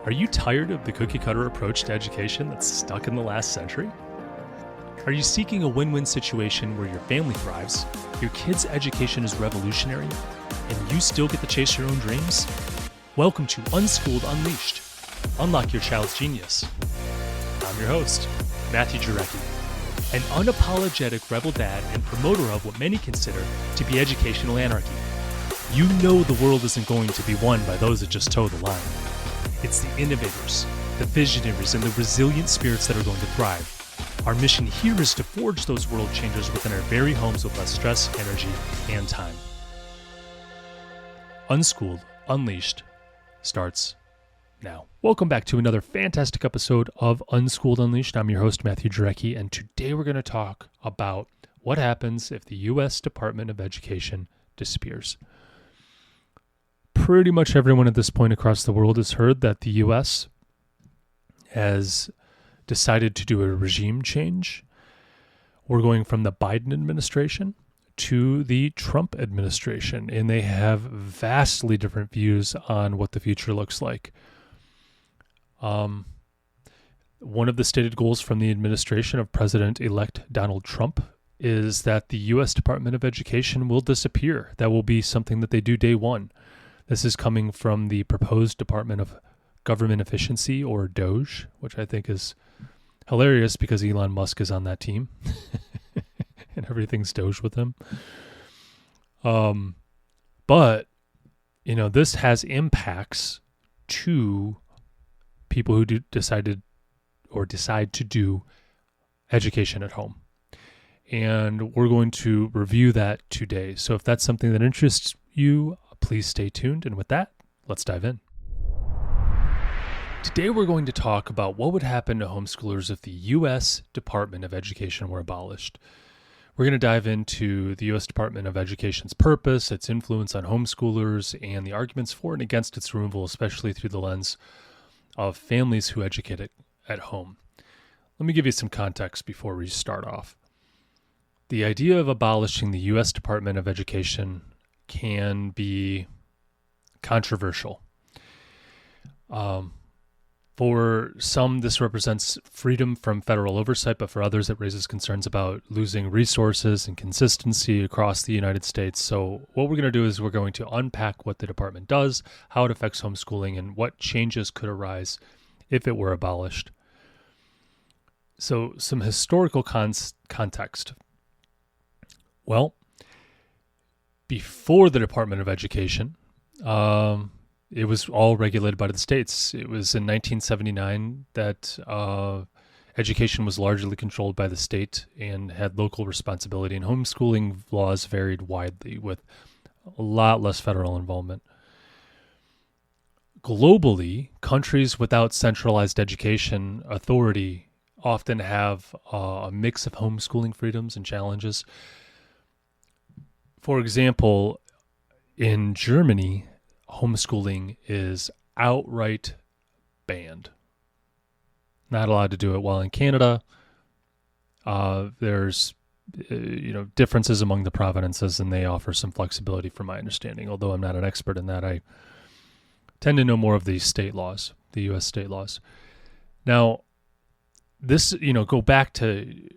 Are you tired of the cookie-cutter approach to education that's stuck in the last century? Are you seeking a win-win situation where your family thrives, your kid's education is revolutionary, and you still get to chase your own dreams? Welcome to Unschooled Unleashed. Unlock your child's genius. I'm your host, Matthew Jarecki, an unapologetic rebel dad and promoter of what many consider to be educational anarchy. You know the world isn't going to be won by those that just toe the line. It's the innovators, the visionaries, and the resilient spirits that are going to thrive. Our mission here is to forge those world changers within our very homes with less stress, energy, and time. Unschooled Unleashed starts now. Welcome back to another fantastic episode of Unschooled Unleashed. I'm your host, Matthew Jarecki, and today we're going to talk about what happens if the U.S. Department of Education disappears. Pretty much everyone at this point across the world has heard that the U.S. has decided to do a regime change. We're going from the Biden administration to the Trump administration, and they have vastly different views on what the future looks like. One of the stated goals from the administration of President-elect Donald Trump is that the U.S. Department of Education will disappear. That will be something that they do day one. This is coming from the proposed Department of Government Efficiency, or DOGE, which I think is hilarious because Elon Musk is on that team and everything's DOGE with him. But, this has impacts to people who decide to do education at home. And we're going to review that today. So if that's something that interests you, please stay tuned. And with that, let's dive in. Today, we're going to talk about what would happen to homeschoolers if the U.S. Department of Education were abolished. We're going to dive into the U.S. Department of Education's purpose, its influence on homeschoolers, and the arguments for and against its removal, especially through the lens of families who educate at home. Let me give you some context before we start off. The idea of abolishing the U.S. Department of Education can be controversial. For some, this represents freedom from federal oversight, but for others, it raises concerns about losing resources and consistency across the United States. So what we're going to do is we're going to unpack what the department does, how it affects homeschooling, and what changes could arise if it were abolished. So some historical context. Well, before the Department of Education, it was all regulated by the states. It was in 1979 that education was largely controlled by the state and had local responsibility, and homeschooling laws varied widely with a lot less federal involvement. Globally, countries without centralized education authority often have a mix of homeschooling freedoms and challenges. For example, in Germany, homeschooling is outright banned. Not allowed to do it. While in Canada, there's differences among the provinces, and they offer some flexibility from my understanding. Although I'm not an expert in that, I tend to know more of the state laws, the U.S. state laws. Now, this, go back to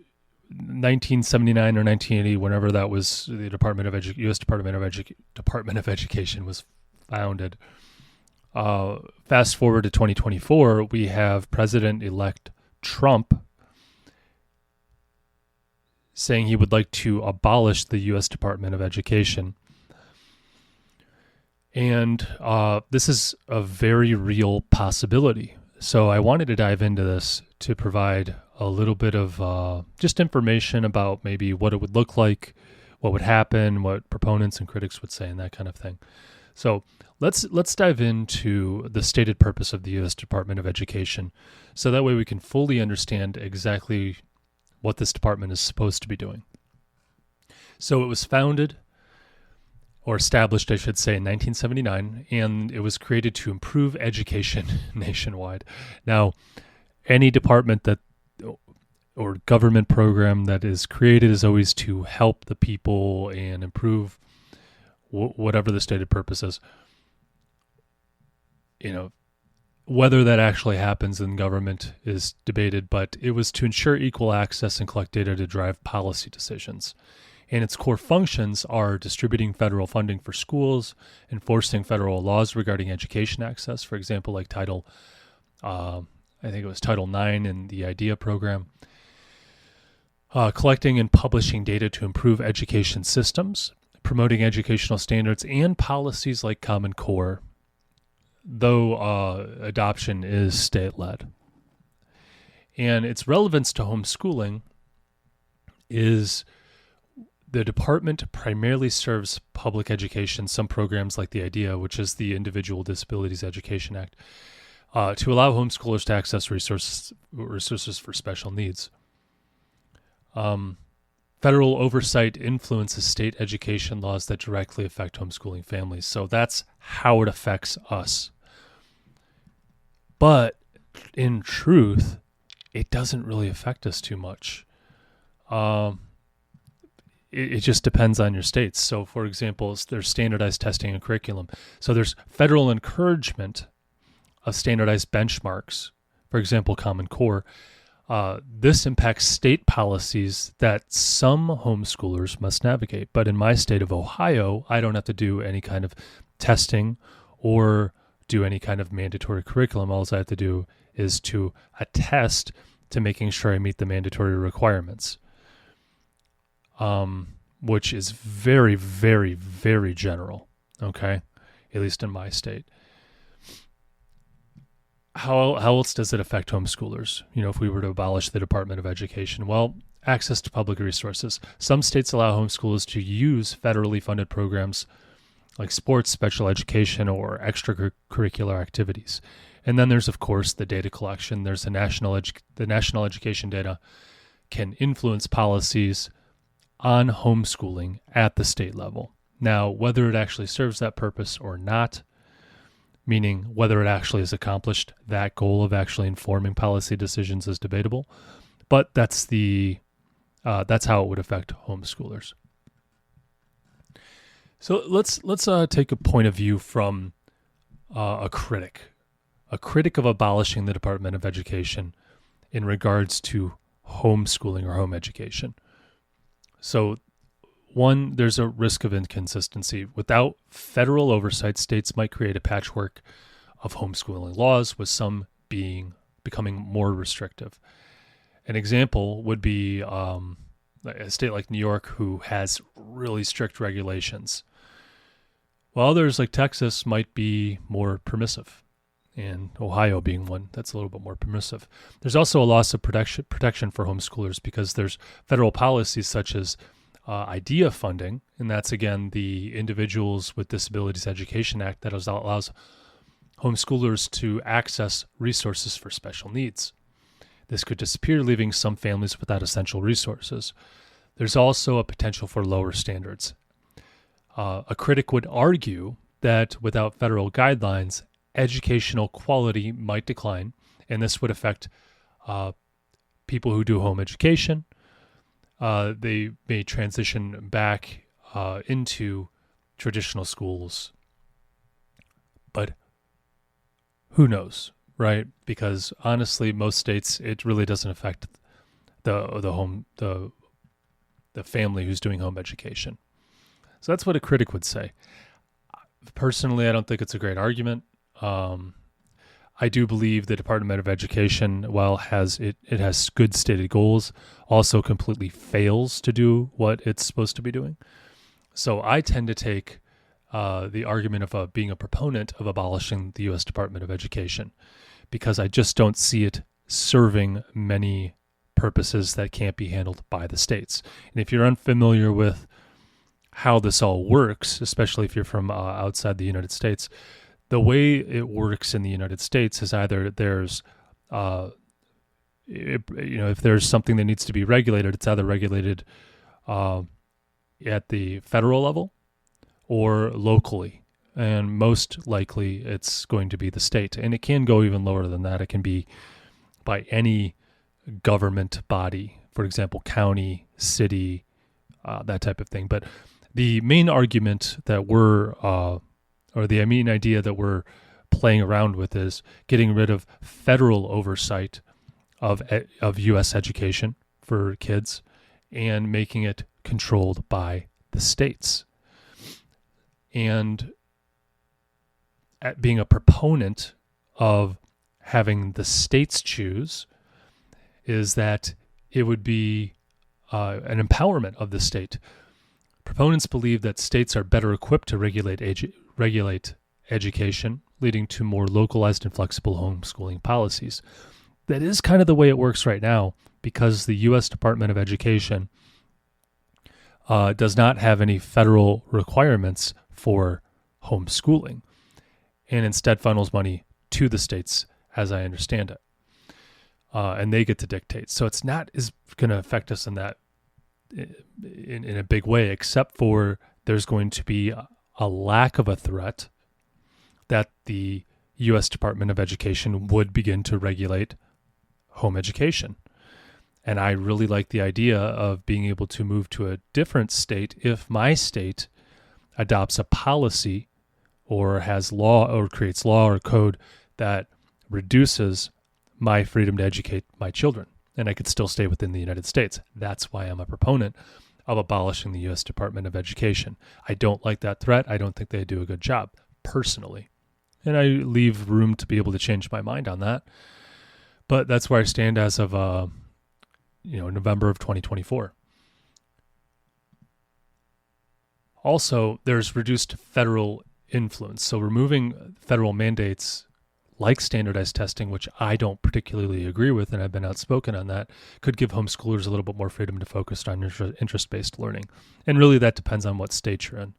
1979 or 1980, whenever that was, the U.S. Department of Education was founded. Fast forward to 2024, we have President-elect Trump saying he would like to abolish the U.S. Department of Education. And this is a very real possibility. So I wanted to dive into this to provide a little bit of just information about maybe what it would look like, what would happen, what proponents and critics would say, and that kind of thing. So let's dive into the stated purpose of the U.S. Department of Education, so that way we can fully understand exactly what this department is supposed to be doing. So it was founded, or established, I should say, in 1979, and it was created to improve education nationwide. Now, any department or government program that is created is always to help the people and improve whatever the stated purpose is. Whether that actually happens in government is debated, but it was to ensure equal access and collect data to drive policy decisions. And its core functions are distributing federal funding for schools, enforcing federal laws regarding education access, for example, like I think it was Title IX in the IDEA program, collecting and publishing data to improve education systems, promoting educational standards and policies like Common Core, though adoption is state-led. And its relevance to homeschooling is the department primarily serves public education, some programs like the IDEA, which is the Individual Disabilities Education Act, to allow homeschoolers to access resources for special needs. Federal oversight influences state education laws that directly affect homeschooling families. So that's how it affects us. But in truth, it doesn't really affect us too much. It just depends on your states. So, for example, there's standardized testing and curriculum. So there's federal encouragement of standardized benchmarks, for example, Common Core. This impacts state policies that some homeschoolers must navigate. But in my state of Ohio, I don't have to do any kind of testing or do any kind of mandatory curriculum. All I have to do is to attest to making sure I meet the mandatory requirements, which is very, very, very general, okay, at least in my state. How else does it affect homeschoolers? You know, if we were to abolish the Department of Education, well, access to public resources. Some states allow homeschoolers to use federally funded programs like sports, special education, or extracurricular activities. And then there's, of course, the data collection. There's the national education data can influence policies on homeschooling at the state level. Now, whether it actually serves that purpose or not, meaning whether it actually has accomplished that goal of actually informing policy decisions, is debatable. But that's how it would affect homeschoolers. So let's take a point of view from a critic of abolishing the Department of Education in regards to homeschooling or home education. So, one, there's a risk of inconsistency. Without federal oversight, states might create a patchwork of homeschooling laws, with some becoming more restrictive. An example would be a state like New York, who has really strict regulations, while others like Texas might be more permissive, and Ohio being one that's a little bit more permissive. There's also a loss of protection for homeschoolers because there's federal policies such as IDEA funding, and that's, again, the Individuals with Disabilities Education Act that allows homeschoolers to access resources for special needs. This could disappear, leaving some families without essential resources. There's also a potential for lower standards. A critic would argue that without federal guidelines, educational quality might decline, and this would affect people who do home education. They may transition back into traditional schools. But who knows, right? Because honestly, most states, it really doesn't affect the family who's doing home education. So that's what a critic would say. Personally, I don't think it's a great argument. I do believe the Department of Education, while it has good stated goals, also completely fails to do what it's supposed to be doing. So I tend to take the argument of being a proponent of abolishing the U.S. Department of Education, because I just don't see it serving many purposes that can't be handled by the states. And if you're unfamiliar with how this all works, especially if you're from outside the United States, the way it works in the United States is either there's, if there's something that needs to be regulated, it's either regulated at the federal level or locally. And most likely it's going to be the state. And it can go even lower than that. It can be by any government body, for example, county, city, that type of thing. But the main argument that the main idea that we're playing around with is getting rid of federal oversight of U.S. education for kids and making it controlled by the states. And at being a proponent of having the states choose is that it would be an empowerment of the state. Proponents believe that states are better equipped to regulate education, leading to more localized and flexible homeschooling policies. That is kind of the way it works right now, because the U.S. Department of Education does not have any federal requirements for homeschooling, and instead funnels money to the states, as I understand it. And they get to dictate. So it's not as going to affect us in that in a big way, except for there's going to be a lack of a threat that the U.S. Department of Education would begin to regulate home education. And I really like the idea of being able to move to a different state if my state adopts a policy or has law or creates law or code that reduces my freedom to educate my children, and I could still stay within the United States. That's why I'm a proponent of abolishing the U.S. Department of Education. I don't like that threat. I don't think they do a good job, personally. And I leave room to be able to change my mind on that. But that's where I stand as of November of 2024. Also, there's reduced federal influence. So removing federal mandates like standardized testing, which I don't particularly agree with, and I've been outspoken on that, could give homeschoolers a little bit more freedom to focus on interest-based learning. And really that depends on what state you're in.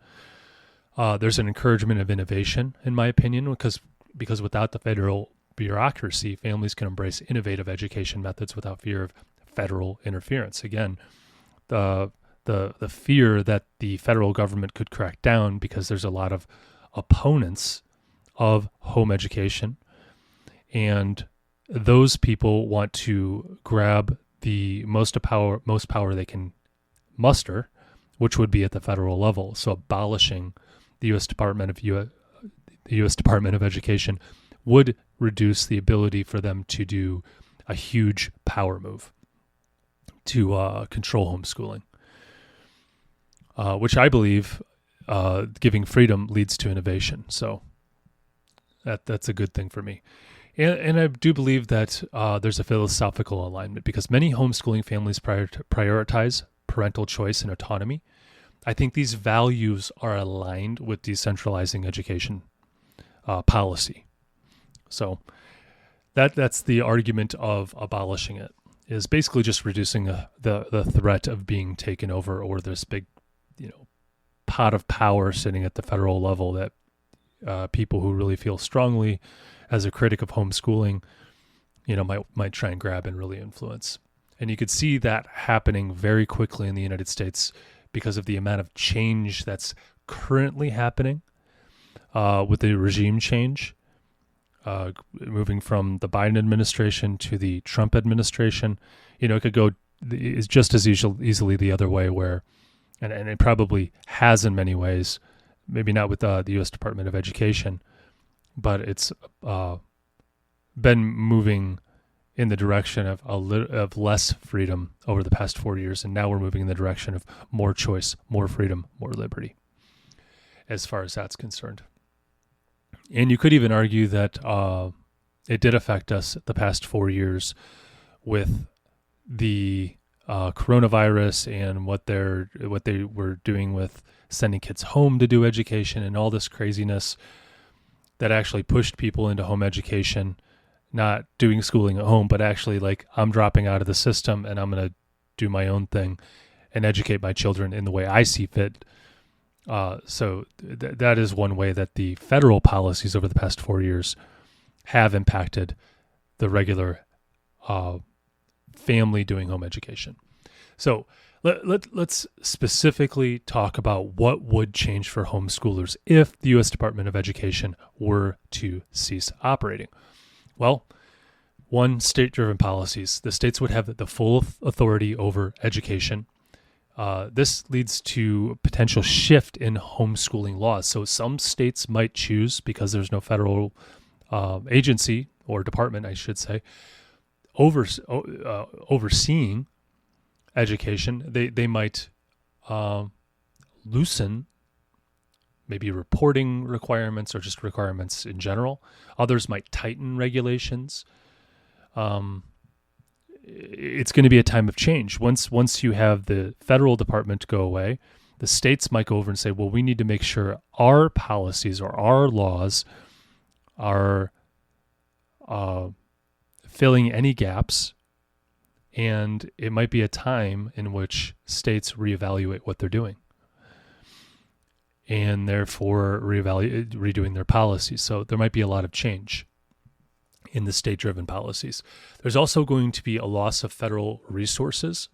There's an encouragement of innovation, in my opinion, because without the federal bureaucracy, families can embrace innovative education methods without fear of federal interference. Again, the fear that the federal government could crack down because there's a lot of opponents of home education, and those people want to grab the most power they can muster, which would be at the federal level. So abolishing the U.S. Department of Education would reduce the ability for them to do a huge power move to control homeschooling, which I believe giving freedom leads to innovation. So that's a good thing for me. And I do believe that there's a philosophical alignment, because many homeschooling families prioritize parental choice and autonomy. I think these values are aligned with decentralizing education policy. So that's the argument of abolishing it, is basically just reducing the threat of being taken over, or this big, pot of power sitting at the federal level that people who really feel strongly as a critic of homeschooling, might try and grab and really influence. And you could see that happening very quickly in the United States because of the amount of change that's currently happening with the regime change, moving from the Biden administration to the Trump administration. It could go is just as easily the other way, where, and it probably has in many ways, maybe not with the U.S. Department of Education, but it's been moving in the direction of less freedom over the past 4 years, and now we're moving in the direction of more choice, more freedom, more liberty, as far as that's concerned. And you could even argue that it did affect us the past 4 years with the coronavirus and what they were doing with sending kids home to do education and all this craziness that actually pushed people into home education, not doing schooling at home, but actually like, I'm dropping out of the system and I'm going to do my own thing and educate my children in the way I see fit. So that is one way that the federal policies over the past 4 years have impacted the regular family doing home education. So let's specifically talk about what would change for homeschoolers if the U.S. Department of Education were to cease operating. Well, one, state-driven policies. The states would have the full authority over education. This leads to potential shift in homeschooling laws. So some states might choose, because there's no federal agency or department, I should say, overseeing education, they might loosen maybe reporting requirements or just requirements in general. Others might tighten regulations. It's going to be a time of change. Once you have the federal department go away, the states might go over and say, well, we need to make sure our policies or our laws are filling any gaps. And it might be a time in which states reevaluate what they're doing and therefore redoing their policies. So there might be a lot of change in the state-driven policies. There's also going to be a loss of federal resources.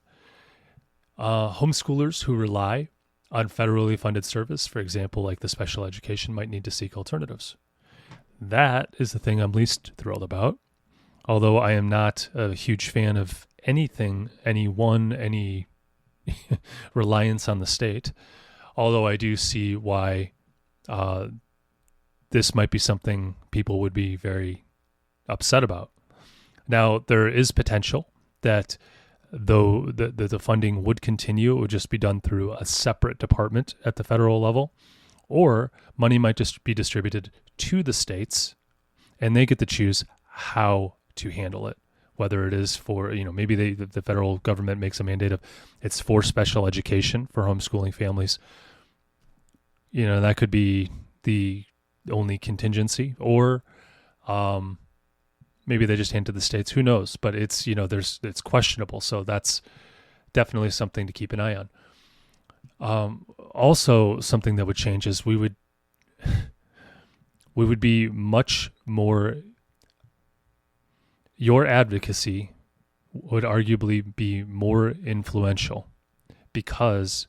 Homeschoolers who rely on federally funded service, for example, like the special education, might need to seek alternatives. That is the thing I'm least thrilled about, although I am not a huge fan of any reliance on the state, although I do see why this might be something people would be very upset about. Now, there is potential that though the funding would continue, it would just be done through a separate department at the federal level, or money might just be distributed to the states and they get to choose how to handle it. Whether it is for, maybe the federal government makes a mandate of it's for special education for homeschooling families. That could be the only contingency, or maybe they just hand to the states. Who knows? But it's it's questionable. So that's definitely something to keep an eye on. Also, something that would change is we would be much more. Your advocacy would arguably be more influential, because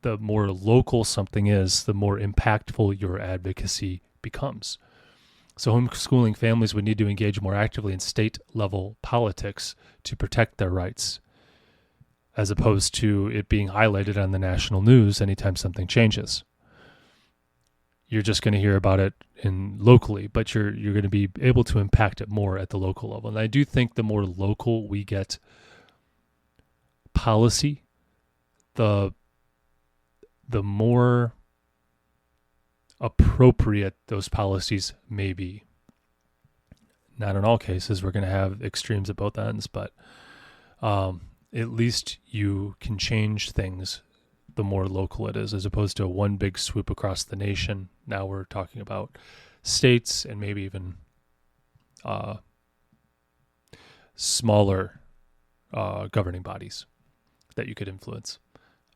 the more local something is, the more impactful your advocacy becomes. So homeschooling families would need to engage more actively in state-level politics to protect their rights, as opposed to it being highlighted on the national news anytime something changes. You're just going to hear about it locally, but you're going to be able to impact it more at the local level. And I do think the more local we get policy, the more appropriate those policies may be. Not in all cases. We're going to have extremes at both ends, but at least you can change things the more local it is, as opposed to one big swoop across the nation. Now we're talking about states and maybe even smaller governing bodies that you could influence.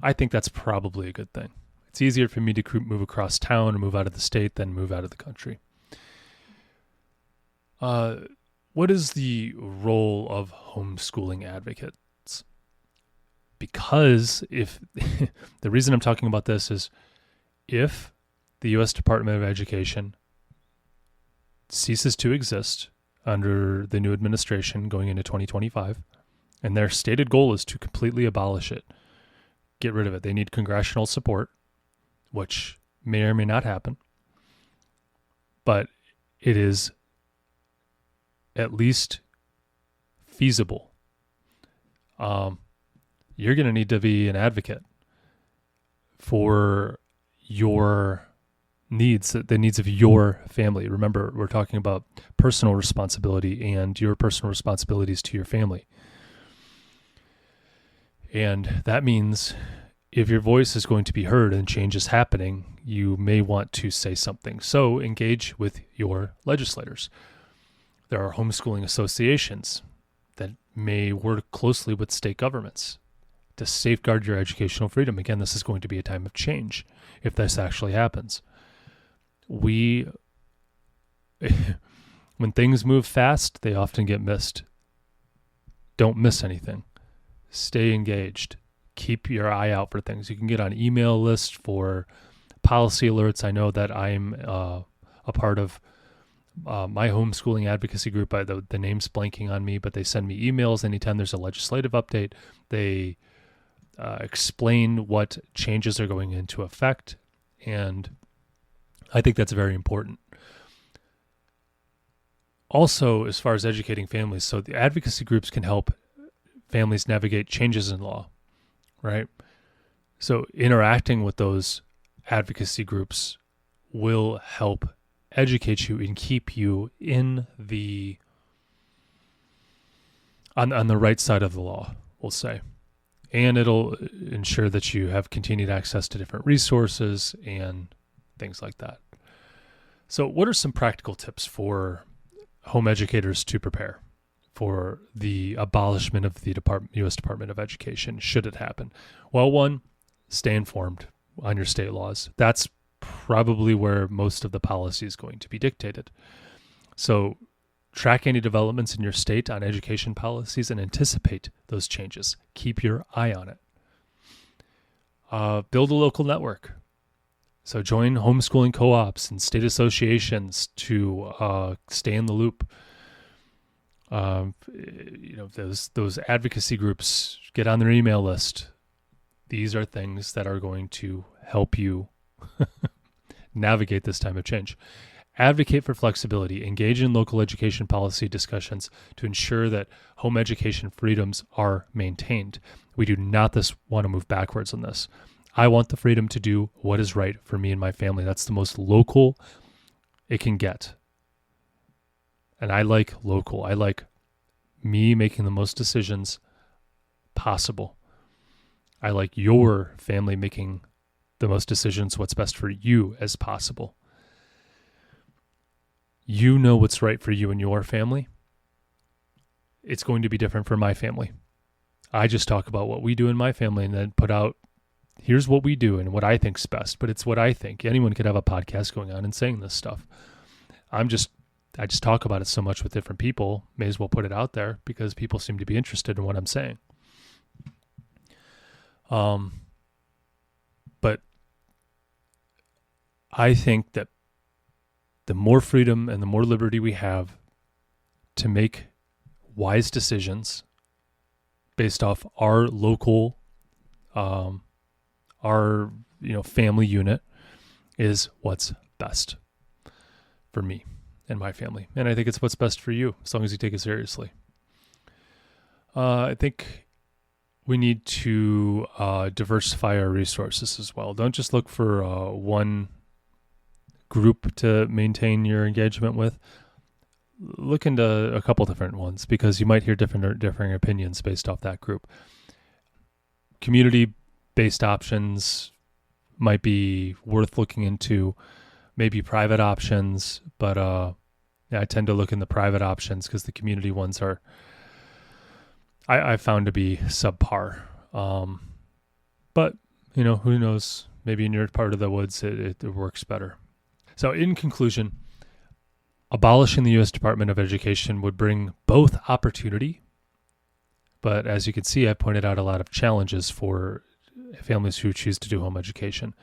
I think that's probably a good thing. It's easier for me to move across town or move out of the state than move out of the country. What is the role of homeschooling advocates? Because if the reason I'm talking about this is if the U.S. Department of Education ceases to exist under the new administration going into 2025, and their stated goal is to completely abolish it, get rid of it. They need congressional support, which may or may not happen, but it is at least feasible. You're going to need to be an advocate for your needs, the needs of your family. Remember, we're talking about personal responsibility and your personal responsibilities to your family. And that means if your voice is going to be heard and change is happening, you may want to say something. So engage with your legislators. There are homeschooling associations that may work closely with state governments to safeguard your educational freedom. Again, this is going to be a time of change if this actually happens. When things move fast, they often get missed. Don't miss anything. Stay engaged. Keep your eye out for things. You can get on email lists for policy alerts. I know that I'm a part of my homeschooling advocacy group. The name's blanking on me, but they send me emails anytime there's a legislative update. They explain what changes are going into effect, and I think that's very important. Also, as far as educating families, so the advocacy groups can help families navigate changes in law, right? So interacting with those advocacy groups will help educate you and keep you in the on the right side of the law, we'll say. And it'll ensure that you have continued access to different resources and things like that. So what are some practical tips for home educators to prepare for the abolishment of the U.S. Department of Education, should it happen? Well, one, stay informed on your state laws. That's probably where most of the policy is going to be dictated. So track any developments in your state on education policies and anticipate those changes. Keep your eye on it. Build a local network. So join homeschooling co-ops and state associations to stay in the loop. Those advocacy groups, get on their email list. These are things that are going to help you navigate this time of change. Advocate for flexibility. Engage in local education policy discussions to ensure that home education freedoms are maintained. We do not want to move backwards on this. I want the freedom to do what is right for me and my family. That's the most local it can get. And I like local. I like me making the most decisions possible. I like your family making the most decisions, what's best for you as possible. You know what's right for you and your family. It's going to be different for my family. I just talk about what we do in my family and then put out, here's what we do and what I think's best, but it's what I think. Anyone could have a podcast going on and saying this stuff. I just talk about it so much with different people, may as well put it out there because people seem to be interested in what I'm saying. But I think that the more freedom and the more liberty we have to make wise decisions based off our local, family unit is what's best for me and my family. And I think it's what's best for you, as long as you take it seriously. I think we need to diversify our resources as well. Don't just look for one group to maintain your engagement with. Look into a couple different ones because you might hear differing opinions based off that group. Community-based options might be worth looking into, maybe private options, but I tend to look in the private options because the community ones are I found to be subpar. But who knows? Maybe in your part of the woods it works better. So in conclusion, abolishing the U.S. Department of Education would bring both opportunity, but as you can see, I pointed out a lot of challenges for families who choose to do home education.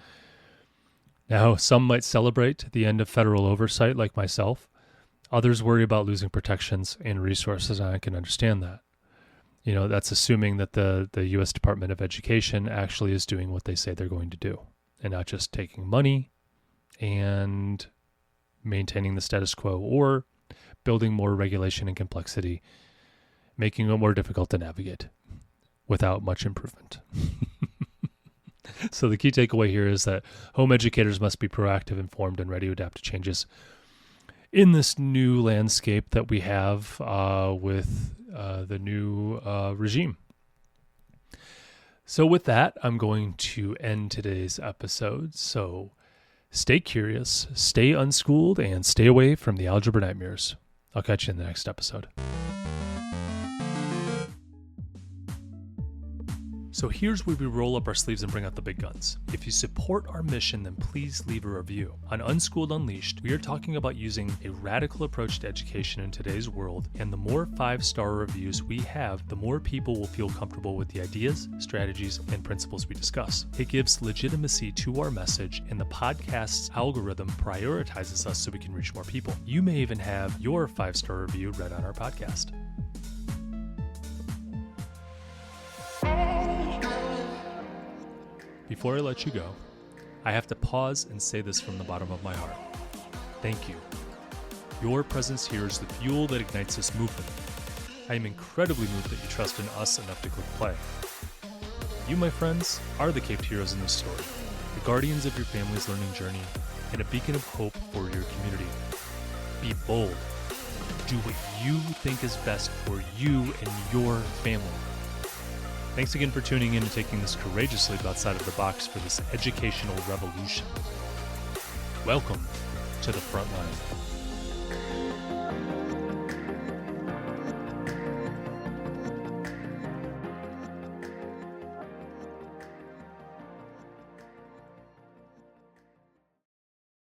Now, some might celebrate the end of federal oversight like myself. Others worry about losing protections and resources, and I can understand that. That's assuming that the U.S. Department of Education actually is doing what they say they're going to do and not just taking money and maintaining the status quo or building more regulation and complexity, making it more difficult to navigate without much improvement. So the key takeaway here is that home educators must be proactive, informed, and ready to adapt to changes in this new landscape that we have with the new regime. So with that, I'm going to end today's episode. So stay curious, stay unschooled, and stay away from the algebra nightmares. I'll catch you in the next episode. So here's where we roll up our sleeves and bring out the big guns. If you support our mission, then please leave a review. On Unschooled Unleashed, we are talking about using a radical approach to education in today's world, and the more 5-star reviews we have, the more people will feel comfortable with the ideas, strategies, and principles we discuss. It gives legitimacy to our message, and the podcast's algorithm prioritizes us so we can reach more people. You may even have your 5-star review read on our podcast. Before I let you go, I have to pause and say this from the bottom of my heart. Thank you Your presence here is the fuel that ignites this movement. I am incredibly moved that you trust in us enough to click play. You, my friends, are the caped heroes in this story, the guardians of your family's learning journey, and a beacon of hope for your community. Be bold. Do what you think is best for you and your family. Thanks again for tuning in and taking this courageous leap outside of the box for this educational revolution. Welcome to the front line.